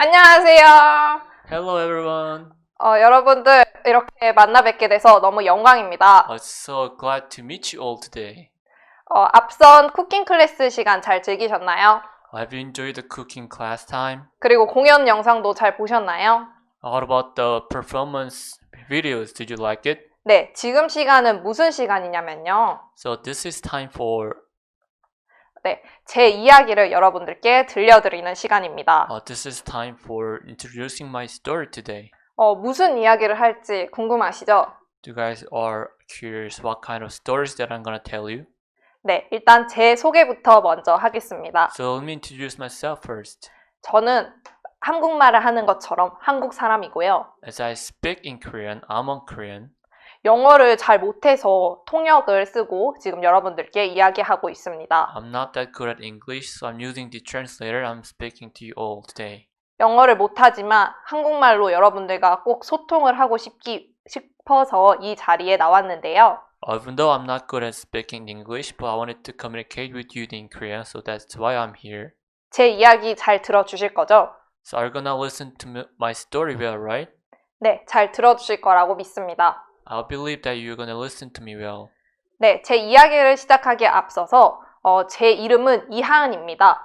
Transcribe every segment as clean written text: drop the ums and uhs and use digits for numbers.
안녕하세요. Hello everyone. 여러분들 이렇게 만나 뵙게 돼서 너무 영광입니다. I'm so glad to meet you all today. 앞선 쿠킹 클래스 시간 잘 즐기셨나요? Have you enjoyed the cooking class time? 그리고 공연 영상도 잘 보셨나요? What about the performance videos? Did you like it? 네, 지금 시간은 무슨 시간이냐면요. So this is time for 네, 제 이야기를 여러분들께 들려드리는 시간입니다. this is time for introducing my story today. 무슨 이야기를 할지 궁금하시죠? You guys are curious what kind of stories that I'm gonna tell you? 네, 일단 제 소개부터 먼저 하겠습니다. So let me introduce myself first. 저는 한국말을 하는 것처럼 한국 사람이고요. As I speak in Korean, I'm on Korean. 영어를 잘 못해서 통역을 쓰고 지금 여러분들께 이야기하고 있습니다. I'm not that good at English, so I'm using the translator. I'm speaking to you all today. 영어를 못하지만 한국말로 여러분들과 꼭 소통을 하고 싶어서 이 자리에 나왔는데요. Even though I'm not good at speaking English, but I wanted to communicate with you in Korean, so that's why I'm here. 제 이야기 잘 들어주실 거죠? So are you gonna listen to my story well, right? 네, 잘 들어주실 거라고 믿습니다. I believe that you're gonna listen to me well. 네, 제 이야기를 시작하기에 앞서서 제 이름은 이하은입니다.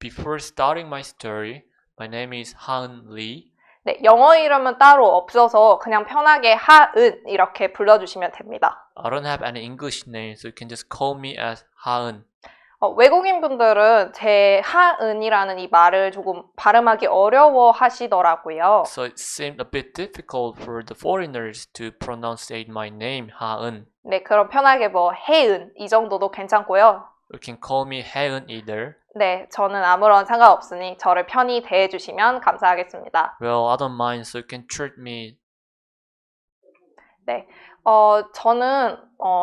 Before starting my story, my name is 하은 Lee. 네, 영어 이름은 따로 없어서 그냥 편하게 하은 이렇게 불러주시면 됩니다. I don't have any English name, so you can just call me as 하은. 외국인 분들은 제 하은이라는 이 말을 조금 발음하기 어려워 하시더라고요. So it seemed a bit difficult for the foreigners to pronounce my name, 하은. 네, 그럼 편하게 혜은 이 정도도 괜찮고요. You can call me 혜은 either. 네, 저는 아무런 상관없으니 저를 편히 대해주시면 감사하겠습니다. Well, I don't mind, so you can treat me. 네, 저는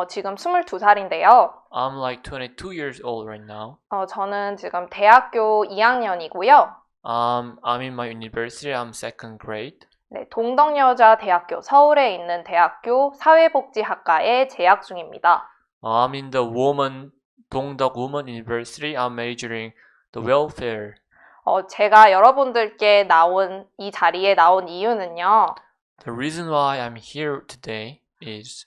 지금 22살인데요. I'm like 22 years old right now. 저는 지금 대학교 2학년이고요. I'm in my university. I'm second grade. 네, 동덕여자대학교 서울에 있는 대학교 사회복지학과에 재학 중입니다. I'm in the 동덕 Women University. I'm majoring the welfare. 제가 여러분들께 이 자리에 나온 이유는요. The reason why I'm here today is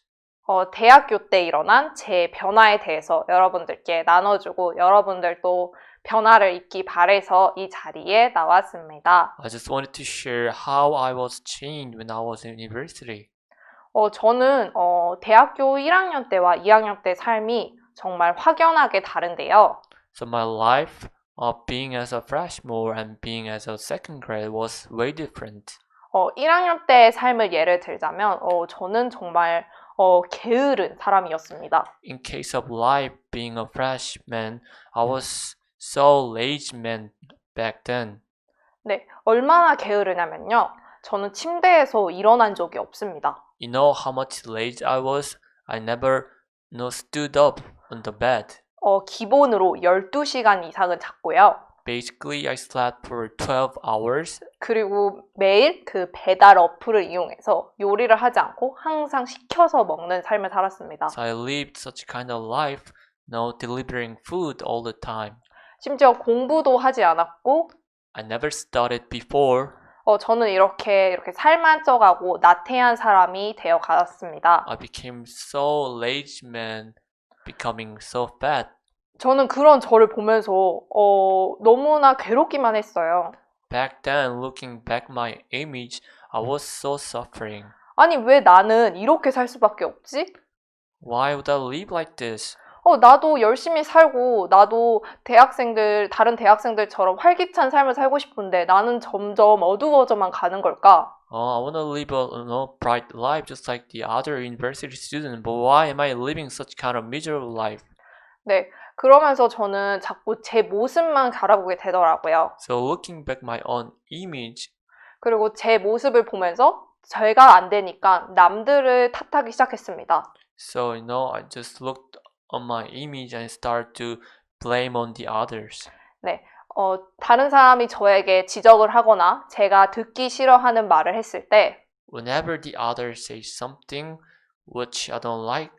대학교 때 일어난 제 변화에 대해서 여러분들께 나눠주고 여러분들도 변화를 입기 바래서 이 자리에 나왔습니다. I just wanted to share how I was changed when I was in university. 저는 대학교 1학년 때와 2학년 때 삶이 정말 확연하게 다른데요. So my life of being as a freshman and being as a second grade was way different. 1학년 때의 삶을 예를 들자면 저는 정말 게으른 사람이었습니다. In case of life being a freshman, I was so lazy man back then. 네, 얼마나 게으르냐면요. 저는 침대에서 일어난 적이 없습니다. You know how much lazy I was? I never stood up on the bed. 기본으로 12시간 이상은 잤고요. Basically, I slept for 12 hours. 그리고 매일 그 배달 어플을 이용해서 요리를 하지 않고 항상 시켜서 먹는 삶을 살았습니다. So I lived such kind of life, delivering food all the time. 심지어 공부도 하지 않았고 I never studied before. 저는 이렇게 살만 쪄가고 나태한 사람이 되어 갔습니다. I became so lazy man, becoming so fat. 저는 그런 저를 보면서 너무나 괴롭기만 했어요. Back then, looking back my image, I was so suffering. 아니 왜 나는 이렇게 살 수밖에 없지? Why would I live like this? 나도 열심히 살고 나도 다른 대학생들처럼 활기찬 삶을 살고 싶은데 나는 점점 어두워져만 가는 걸까? I want to live a bright life just like the other university students, but why am I living such kind of miserable life? 네, 그러면서 저는 자꾸 제 모습만 바라보게 되더라고요. So looking back my own image, 그리고 제 모습을 보면서 제가 안 되니까 남들을 탓하기 시작했습니다. so I just looked on my image and started to blame on the others. 네, 다른 사람이 저에게 지적을 하거나 제가 듣기 싫어하는 말을 했을 때 Whenever the others say something which I don't like,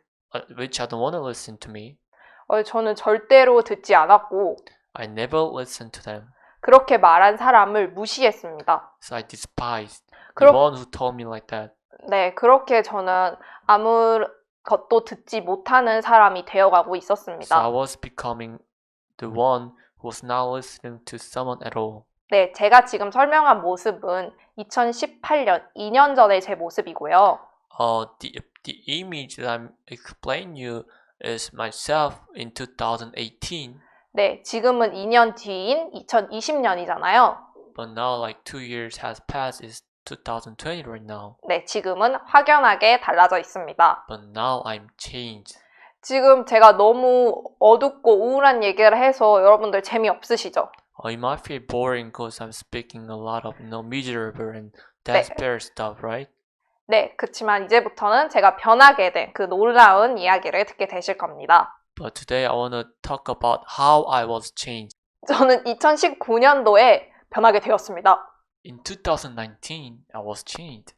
which I don't want to listen to me, 저는 절대로 듣지 않았고 I never listen to them. 그렇게 말한 사람을 무시했습니다. So I despised the 그렇- one who told me like that. 네, 그렇게 저는 아무것도 듣지 못하는 사람이 되어가고 So I 있었습니다. was becoming the one who was not listening to someone at all. 네, 제가 지금 설명한 모습은 2018년, 2년 전의 제 모습이고요. The image that I'm explaining you is myself in 2018, 네, 지금은 2년 뒤인 2020년이잖아요. but now like 2 years has passed. It's 2020 right now. 네, 지금은 확연하게 달라져 있습니다. But now I'm changed. 지금 제가 너무 어둡고 우울한 얘기를 해서 여러분들 재미없으시죠? You might feel boring because I'm speaking a lot of miserable and despair stuff, right? 네, 그치만 이제부터는 제가 변하게 된 그 놀라운 이야기를 듣게 되실 겁니다. But today I want to talk about how I was changed. 저는 2019년도에 변하게 되었습니다. In 2019, I was changed.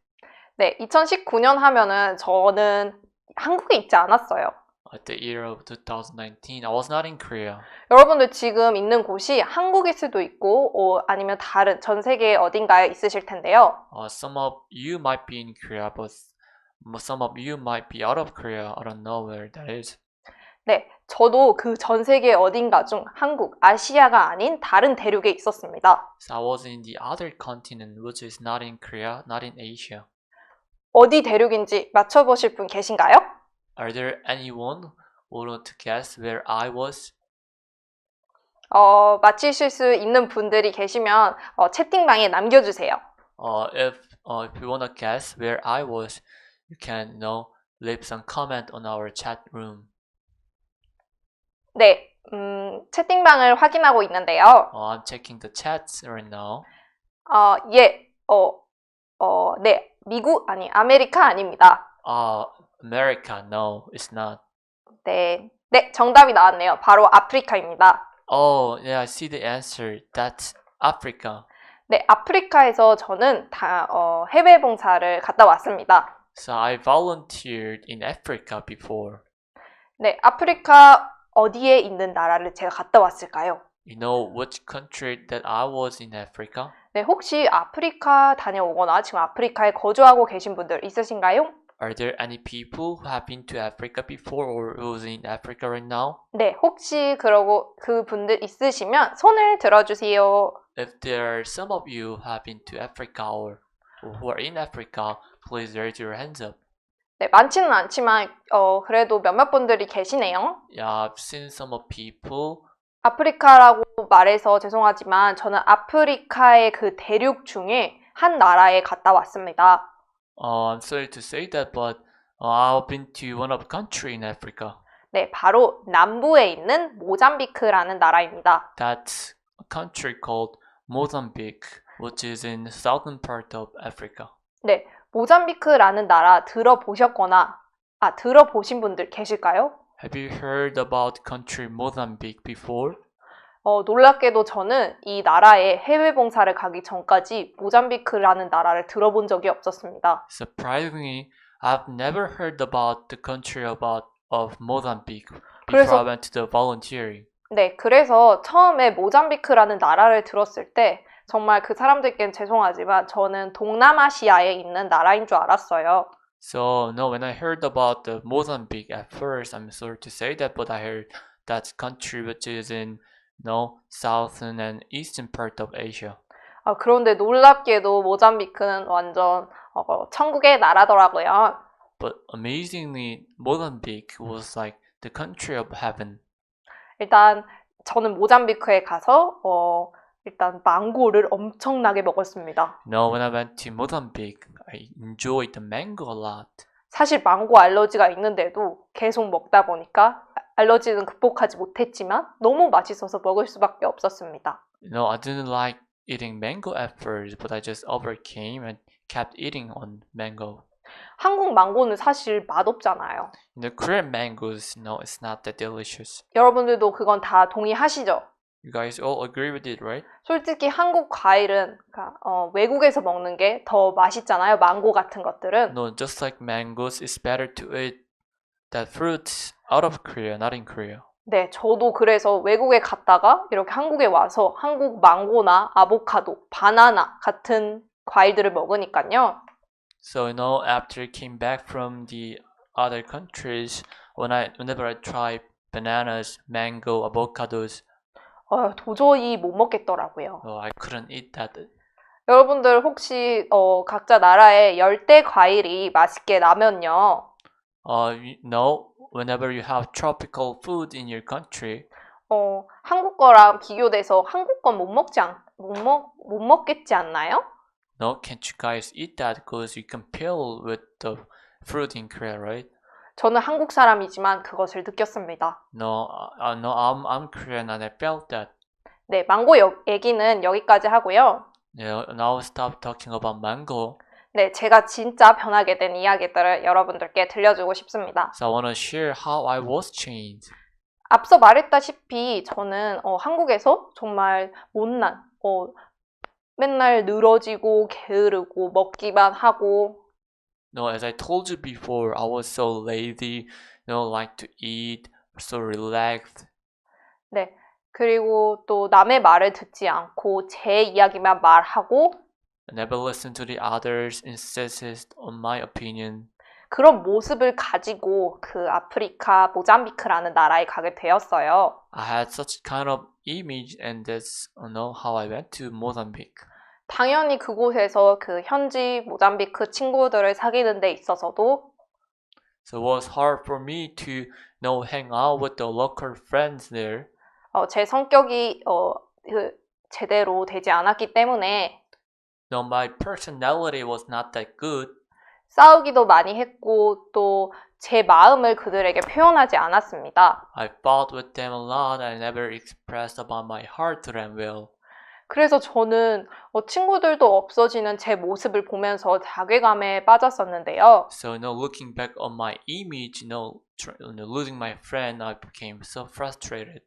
네, 2019년 하면은 저는 한국에 있지 않았어요. At the year of 2019, I was not in Korea. 여러분들 지금 있는 곳이 한국일 수도 있고 아니면 다른 전 세계 어딘가에 있으실 텐데요. Some of you might be in Korea, but some of you might be out of Korea. I don't know where that is. 네, 저도 그 전 세계 어딘가 중 한국, 아시아가 아닌 다른 대륙에 있었습니다. So I was in the other continent, which is not in Korea, not in Asia. 어디 대륙인지 맞춰보실 분 계신가요? Are there anyone who want to guess where I was? 맞히실 수 있는 분들이 계시면 채팅방에 남겨주세요. If you want to guess where I was, you can leave some comment on our chat room. 네, 채팅방을 확인하고 있는데요. I'm checking the chats right now. 예, 네, 아메리카 아닙니다. America, no, it's not. 네, 정답이 나왔네요. 바로 아프리카입니다. Oh, yeah, I see the answer. That's Africa. 네, 아프리카에서 저는 해외 봉사를 갔다 왔습니다. So I volunteered in Africa before. 네, 아프리카 어디에 있는 나라를 제가 갔다 왔을까요? You know which country that I was in Africa? 네, 혹시 아프리카 다녀오거나 지금 아프리카에 거주하고 계신 분들 있으신가요? Are there any people who have been to Africa before or who's in Africa right now? 네, 혹시 그러고 그 분들 있으시면 손을 들어주세요. If there are some of you who have been to Africa or who are in Africa, please raise your hands up. 네, 많지는 않지만 그래도 몇몇 분들이 계시네요. Yeah, I've seen some of people. 아프리카라고 말해서 죄송하지만 저는 아프리카의 그 대륙 중에 한 나라에 갔다 왔습니다. I'm sorry to say that, but I've been to one of the country in Africa. 네, 바로 남부에 있는 모잠비크라는 나라입니다. That's a country called Mozambique, which is in the southern part of Africa. 네, 모잠비크라는 나라 들어보신 분들 계실까요? Have you heard about the country Mozambique before? 놀랍게도 저는 이 나라에 해외 봉사를 가기 전까지 모잠비크라는 나라를 들어본 적이 없었습니다. Surprisingly, I've never heard about the country of Mozambique before I went to the volunteering. 네, 그래서 처음에 모잠비크라는 나라를 들었을 때 정말 그 사람들께는 죄송하지만 저는 동남아시아에 있는 나라인 줄 알았어요. So, no, when I heard about the Mozambique at first, I'm sorry to say that, but I heard that country which is in southern and eastern part of Asia. 그런데 놀랍게도 모잠비크는 완전 천국의 나라더라고요. But amazingly, Mozambique was like the country of heaven. 일단 저는 모잠비크에 가서 일단 망고를 엄청나게 먹었습니다. When I went to Mozambique, I enjoyed the mango a lot. 사실 망고 알러지가 있는데도 계속 먹다 보니까 알러지는 극복하지 못했지만 너무 맛있어서 먹을 수밖에 없었습니다. I didn't like eating mango at first, but I just overcame and kept eating on mango. 한국 망고는 사실 맛없잖아요. The Korean mangoes, it's not that delicious. 여러분들도 그건 다 동의하시죠? You guys all agree with it, right? 솔직히 한국 과일은 외국에서 먹는 게 더 맛있잖아요. 망고 같은 것들은. No, just like mangoes, it's better to eat that fruits out of Korea, not in Korea. 네, 저도 그래서 외국에 갔다가 이렇게 한국에 와서 한국 망고나 아보카도, 바나나 같은 과일들을 먹으니까요. So after I came back from the other countries, whenever I try bananas, mango, avocados, 도저히 못 먹겠더라고요. I couldn't eat that. 여러분들 혹시 각자 나라의 열대 과일이 맛있게 나면요. Whenever you have tropical food in your country, 한국 거랑 비교돼서 한국 건 못 먹겠지 않나요? no, can't you guys eat that because you compare with the fruit in Korea, right? 저는 한국 사람이지만 그것을 느꼈습니다. No, I'm Korean and I felt that. 네, 망고 얘기는 여기까지 하고요. Yeah, now stop talking about mango. 네, 제가 진짜 변하게 된 이야기들을 여러분들께 들려주고 싶습니다. So I want to share how I was changed. 앞서 말했다시피 저는 한국에서 정말 못난, 맨날 늘어지고 게으르고 먹기만 하고 No, as I told you before, I was so lazy, like to eat, so relaxed. 네, 그리고 또 남의 말을 듣지 않고 제 이야기만 말하고 I never listened to the others, insisted on my opinion. 그런 모습을 가지고 그 아프리카 모잠비크라는 나라에 가게 되었어요. I had such kind of image, and that's how I went to Mozambique. 당연히 그곳에서 그 현지 모잠비크 친구들을 사귀는 데 있어서도 So it was hard for me to hang out with the local friends there. 제 성격이 제대로 되지 않았기 때문에 No, my personality was not that good. 싸우기도 많이 했고 또 제 마음을 그들에게 표현하지 않았습니다. I fought with them a lot. I never expressed about my heart to them well. 그래서 저는 친구들도 없어지는 제 모습을 보면서 자괴감에 빠졌었는데요. So looking back on my image, losing my friend, I became so frustrated.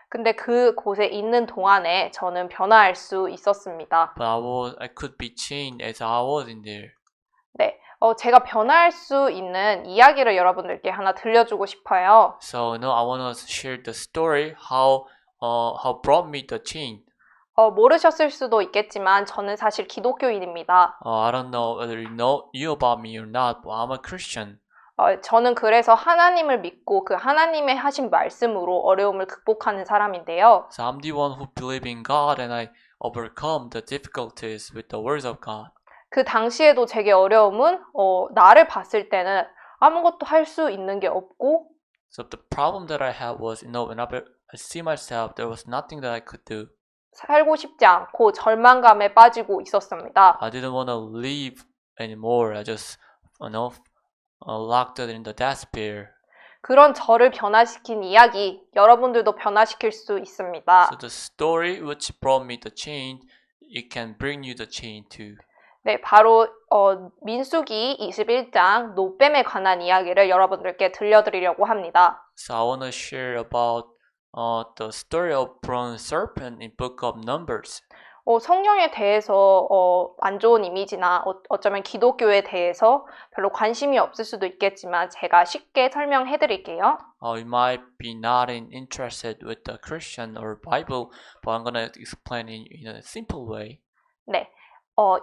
근데 그 곳에 있는 동안에 저는 변화할 수 있었습니다. But I could be changed as I was in there. 네, 제가 변화할 수 있는 이야기를 여러분들께 하나 들려주고 싶어요. So I want to share the story how brought me the change. 모르셨을 수도 있겠지만 저는 사실 기독교인입니다. I don't know whether you knew about me or not, but I'm a Christian. 저는 그래서 하나님을 믿고 그 하나님의 하신 말씀으로 어려움을 극복하는 사람인데요. So I'm the one who believe in God, and I overcome the difficulties with the words of God. 그 당시에도 제게 어려움은 나를 봤을 때는 아무것도 할 수 있는 게 없고 So the problem that I had was, whenever I see myself, there was nothing that I could do. 살고 싶지 않고 절망감에 빠지고 있었습니다. I didn't want to live anymore. I just, locked in the despair. 그런 저를 변화시킨 이야기, 여러분들도 변화시킬 수 있습니다. So the story which brought me the change, it can bring you the change too. 네, 바로 민수기 21장 노뱀에 관한 이야기를 여러분들께 들려드리려고 합니다. So I want to share about the story of bronze serpent in Book of Numbers. 성경에 대해서 안 좋은 이미지나 어쩌면 기독교에 대해서 별로 관심이 없을 수도 있겠지만 제가 쉽게 설명해 드릴게요. You might be not interested with the Christian or Bible, but I'm gonna explain in a simple way. 네,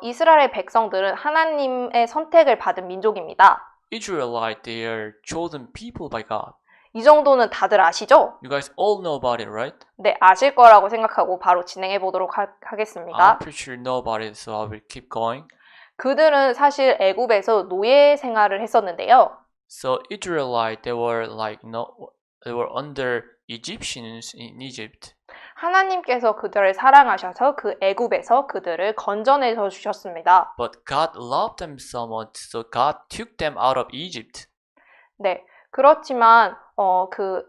이스라엘 백성들은 하나님의 선택을 받은 민족입니다. Israelite, they are chosen people by God. 이 정도는 다들 아시죠? You guys all know about it, right? 네, 아실 거라고 생각하고 바로 진행해 보도록 하겠습니다. I'm pretty sure you know about it, so I will keep going. 그들은 사실 애굽에서 노예 생활을 했었는데요. So Israelite, they were they were under Egyptians in Egypt. 하나님께서 그들을 사랑하셔서 그 애굽에서 그들을 건져내서 주셨습니다. But God loved them so much, so God took them out of Egypt. 네, 그렇지만 그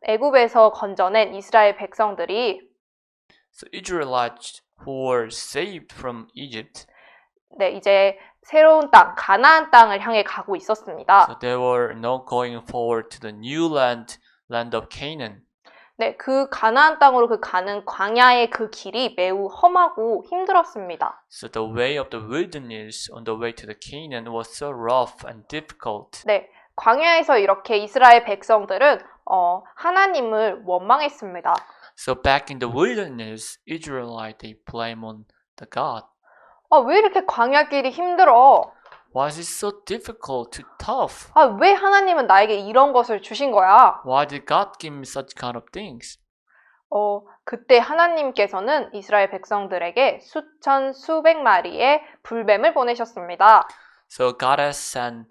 애굽에서 건져낸 이스라엘 백성들이 So Israelites who were saved from Egypt, 네, 이제 새로운 땅, 가나안 땅을 향해 가고 있었습니다. so they were now going forward to the new land of Canaan. 네, 그 가나안 땅으로 가는 광야의 그 길이 매우 험하고 힘들었습니다. So the way of the wilderness on the way to the Canaan was so rough and difficult. 네, 광야에서 이렇게 이스라엘 백성들은 하나님을 원망했습니다. So back in the wilderness, Israelite they blame on the God. 왜 이렇게 광야 길이 힘들어? Why is it so difficult, too tough? 왜 하나님은 나에게 이런 것을 주신 거야? Why did God give me such kind of things? 그때 하나님께서는 이스라엘 백성들에게 수천 수백 마리의 불뱀을 보내셨습니다. So God has sent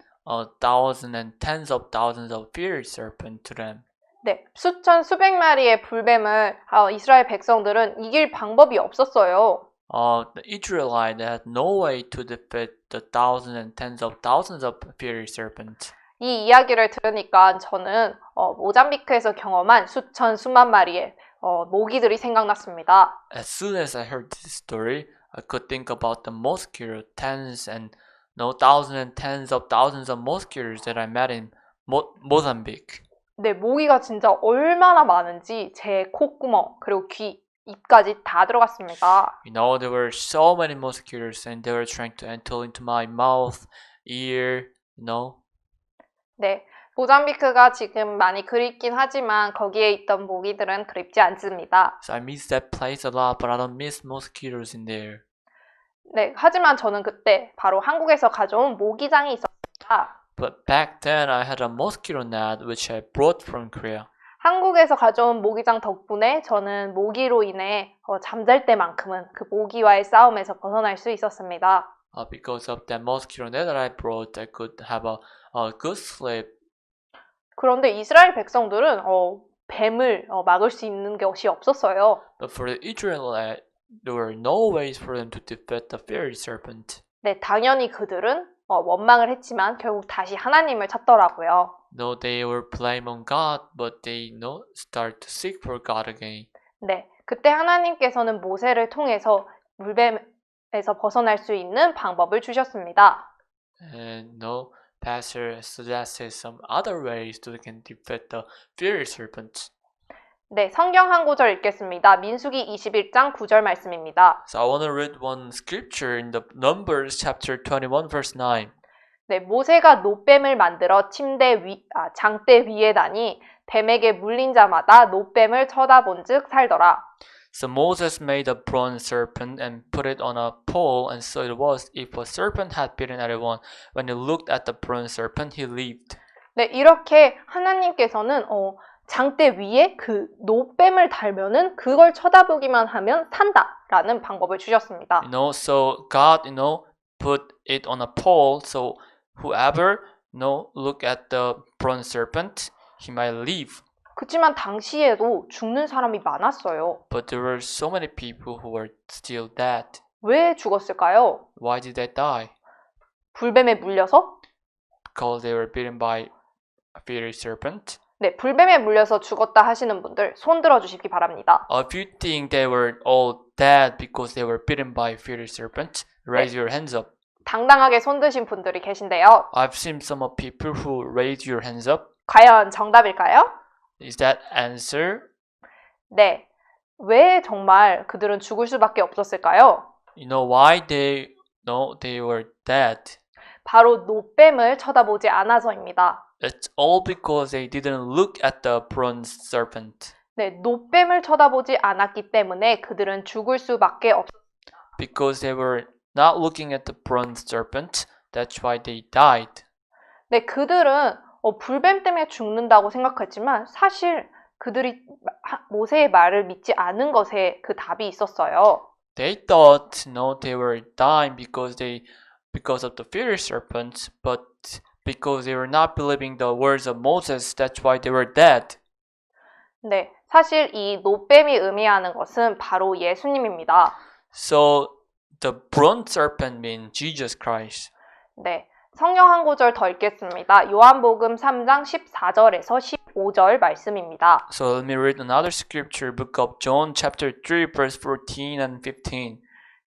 thousands and tens of thousands of fiery serpents to them. 네, 수천 수백 마리의 불뱀을 이스라엘 백성들은 이길 방법이 없었어요. The Israelites had no way to defeat the thousands and tens of thousands of fiery serpents. 이 이야기를 들으니까 저는 모잠비크에서 경험한 수천 수만 마리의 모기들이 생각났습니다. As soon as I heard this story, I could think about the mosquito tens and thousands and tens of thousands of mosquitoes that I met in Mozambique. 네, 모기가 진짜 얼마나 많은지 제 콧구멍 그리고 귀, 입까지 다 들어갔습니다. There were so many mosquitoes and they were trying to enter into my mouth, ear, 네, 모잠비크가 지금 많이 그립긴 하지만 거기에 있던 모기들은 그립지 않습니다. So I miss that place a lot, but I don't miss mosquitoes in there. 네, 하지만 저는 그때 바로 한국에서 가져온 모기장이 있었습니다. But back then I had a mosquito net which I brought from Korea. 한국에서 가져온 모기장 덕분에 저는 모기로 인해 잠잘 때만큼은 그 모기와의 싸움에서 벗어날 수 있었습니다. Because of that mosquito net that I brought, I could have a good sleep. 그런데 이스라엘 백성들은 뱀을 막을 수 있는 것이 없었어요. But for the Israelites, there were no ways for them to defeat the fiery serpent. 네, 당연히 그들은 원망을 했지만 결국 다시 하나님을 찾더라고요. No, they were blaming on God, but they start to seek for God again. 네, 그때 하나님께서는 모세를 통해서 물뱀에서 벗어날 수 있는 방법을 주셨습니다. And Pastor suggested some other ways to can defeat the fiery serpent. 네, 성경 한 구절 읽겠습니다. 민수기 21장 9절 말씀입니다. So I want to read one scripture in the Numbers chapter 21 verse 9. 네, 모세가 노뱀을 만들어 장대 위에 다니 뱀에게 물린 자마다 노뱀을 쳐다본즉 살더라. So Moses made a bronze serpent and put it on a pole, and so it was if a serpent had bitten anyone, when he looked at the bronze serpent, he lived. 네, 이렇게 하나님께서는 장대 위에 그 노뱀을 달면은 그걸 쳐다보기만 하면 산다라는 방법을 주셨습니다. So God, put it on a pole, so whoever, look at the bronze serpent, he might live. 그렇지만 당시에도 죽는 사람이 많았어요. But there were so many people who were still dead. 왜 죽었을까요? Why did they die? 불뱀에 물려서? Because they were bitten by a fiery serpent. 네, 불뱀에 물려서 죽었다 하시는 분들 손 들어 주시기 바랍니다. If you think they were all dead because they were bitten by a fiery serpent, raise your hands up. 당당하게 손 드신 분들이 계신데요. I've seen some of people who raise your hands up. 과연 정답일까요? Is that answer? 네. 왜 정말 그들은 죽을 수밖에 없었을까요? Why they were dead? 바로 노뱀을 쳐다보지 않아서입니다. It's all because they didn't look at the bronze serpent. 네, 노뱀을 쳐다보지 않았기 때문에 그들은 죽을 수밖에 없었습니다. Because they were not looking at the bronze serpent, that's why they died. 네, 그들은 불뱀 때문에 죽는다고 생각했지만 사실 그들이 모세의 말을 믿지 않은 것에 그 답이 있었어요. They thought, they were dying because of the fiery serpent, but because they were not believing the words of Moses, that's why they were dead. 네, 사실 이 노뱀이 의미하는 것은 바로 예수님입니다. So the bronze serpent means Jesus Christ. 네, 성경 한 구절 더 읽겠습니다. 요한복음 3장 14절에서 15절 말씀입니다. So let me read another scripture, book of John chapter 3 verse 14 and 15.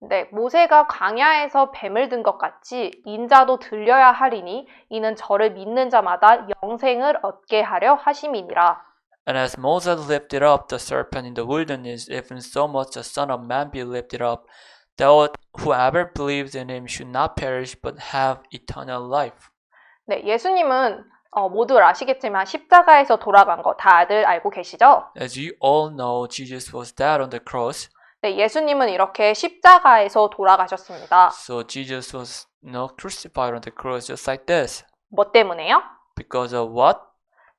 네, 모세가 광야에서 뱀을 든 것 같이 인자도 들려야 하리니 이는 저를 믿는 자마다 영생을 얻게 하려 하심이니라. And as Moses lifted up the serpent in the wilderness, even so must the Son of Man be lifted up, that whoever believes in him should not perish but have eternal life. 네, 예수님은 모두 아시겠지만 십자가에서 돌아간 거 다들 알고 계시죠? As you all know, Jesus was dead on the cross. 네, 예수님은 이렇게 십자가에서 돌아가셨습니다. So Jesus was, crucified on the cross just like this. 뭐 때문에요? Because of what?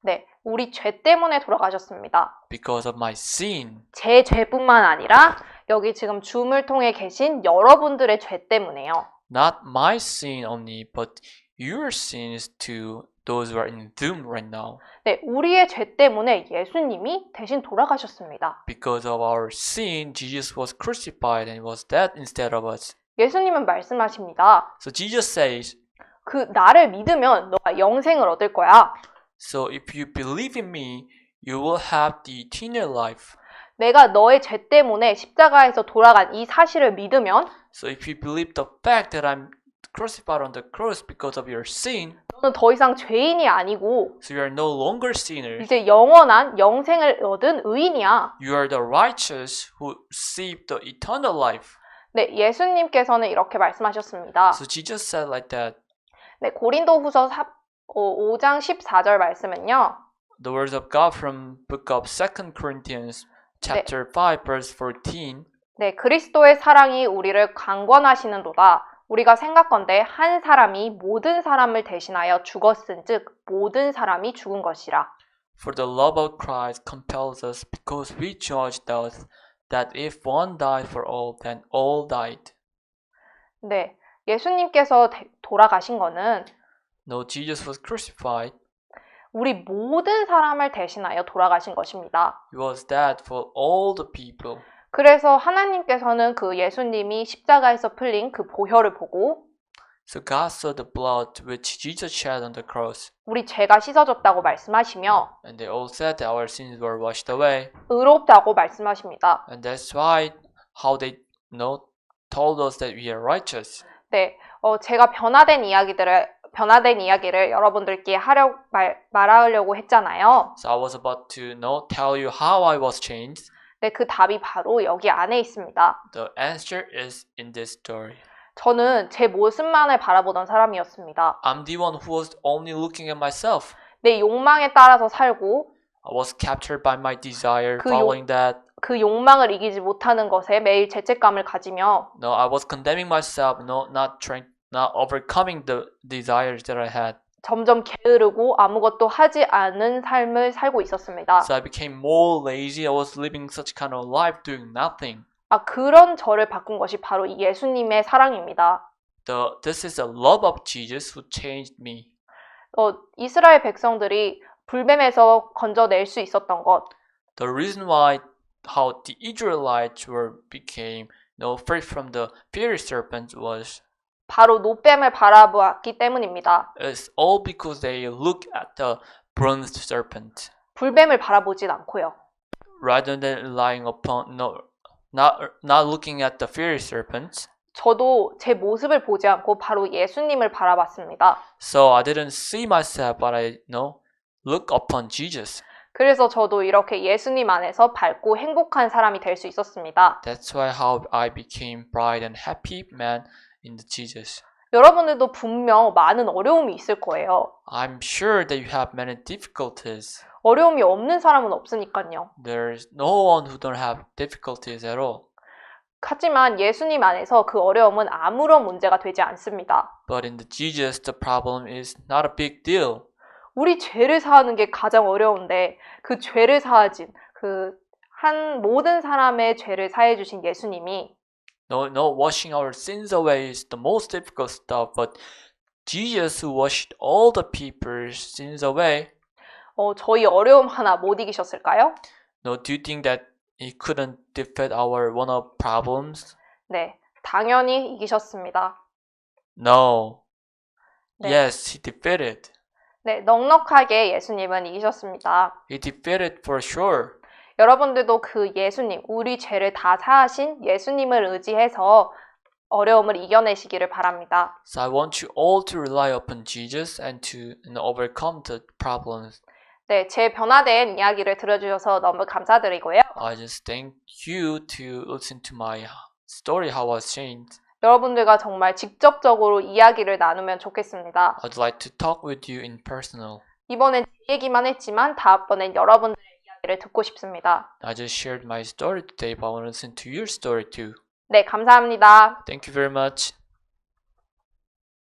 네, 우리 죄 때문에 돌아가셨습니다. Because of my sin. 제 죄뿐만 아니라 여기 지금 줌을 통해 계신 여러분들의 죄 때문에요. Not my sin only, but your sins to those who are in Zoom right now. 네, 우리의 죄 때문에 예수님이 대신 돌아가셨습니다. Because of our sin, Jesus was crucified and was dead instead of us. 예수님은 말씀하십니다. So Jesus says, 그 나를 믿으면 너가 영생을 얻을 거야. so if you believe in me, you will have the eternal life. 내가 너의 죄 때문에 십자가에서 돌아간 이 사실을 믿으면 So if you believe the fact that I'm crucified on the cross because of your sin, 너는 더 이상 죄인이 아니고 so you are no longer sinners. 이제 영원한 영생을 얻은 의인이야. You are the righteous who received the eternal life. 네, 예수님께서는 이렇게 말씀하셨습니다. So Jesus said like that. 네, 고린도후서 5장 14절 말씀은요. The words of God from book of 2 Corinthians chapter 5 verse 14. 네, 그리스도의 사랑이 우리를 강권하시는도다. 우리가 생각건대 한 사람이 모든 사람을 대신하여 죽었은즉 모든 사람이 죽은 것이라. For the love of Christ compels us because we judge thus that if one died for all, then all died. 네, 예수님께서 돌아가신 거는 No, Jesus was crucified. 우리 모든 사람을 대신하여 돌아가신 것입니다. He was dead for all the people. 그래서 하나님께서는 그 예수님이 십자가에서 풀린 그 보혈을 보고 So God saw the blood which Jesus shed on the cross. 우리 죄가 씻어졌다고 말씀하시며 And they all said that our sins were washed away. 의롭다고 말씀하십니다. And that's why how they told us that we are righteous. 네, 제가 변화된 이야기를 여러분들께 말하려고 했잖아요. So I was about to tell you how I was changed. 네, 그 답이 바로 여기 안에 있습니다. The answer is in this story. 저는 제 모습만을 바라보던 사람이었습니다. I'm the one who was only looking at myself. 내 욕망에 따라서 살고 I was captured by my desire, 그 following that. 그 욕망을 이기지 못하는 것에 매일 죄책감을 가지며 No, I was condemning myself, not overcoming the desires that I had. 점점 게으르고 아무것도 하지 않은 삶을 살고 있었습니다. So I became more lazy. I was living such kind of life, doing nothing. 그런 저를 바꾼 것이 바로 이 예수님의 사랑입니다. This is the love of Jesus who changed me. 이스라엘 백성들이 불뱀에서 건져낼 수 있었던 것. The reason why how the Israelites became free from the fiery serpent was 바로 노뱀을 바라보았기 때문입니다. is all because they look at the bronze serpent 불뱀을 바라보진 않고요. rather than relying upon not looking at the fiery serpent. 저도 제 모습을 보지 않고 바로 예수님을 바라봤습니다. So I didn't see myself, but I look upon Jesus. 그래서 저도 이렇게 예수님 안에서 밝고 행복한 사람이 될 수 있었습니다. That's why how I became bright and happy man in the Jesus. 여러분들도 분명 많은 어려움이 있을 거예요. I'm sure that you have many difficulties. 어려움이 없는 사람은 없으니까요. There's no one who don't have difficulties at all. 하지만 예수님 안에서 그 어려움은 아무런 문제가 되지 않습니다. But in the Jesus, the problem is not a big deal. 우리 죄를 사하는 게 가장 어려운데 그 죄를 사하진 모든 사람의 죄를 사해 주신 예수님이 No, washing our sins away is the most difficult stuff. But Jesus, who washed all the people's sins away, 저희 어려움 하나 못 이기셨을까요? No, do you think that he couldn't defeat our one of problems? 네, 당연히 이기셨습니다. No. 네. Yes, he defeated. 네, 넉넉하게 예수님은 이기셨습니다. He defeated for sure. 여러분들도 그 예수님, 우리 죄를 다 사하신 예수님을 의지해서 어려움을 이겨내시기를 바랍니다. So I want you all to rely upon Jesus and to overcome the problems. 네, 제 변화된 이야기를 들어주셔서 너무 감사드리고요. I just thank you to listen to my story, how I was changed. 여러분들과 정말 직접적으로 이야기를 나누면 좋겠습니다. I'd like to talk with you in personal. 이번엔 제 얘기만 했지만 다음번엔 여러분들의 이야기를 듣고 싶습니다. I just shared my story today, but I want to listen to your story too. 네, 감사합니다. Thank you very much.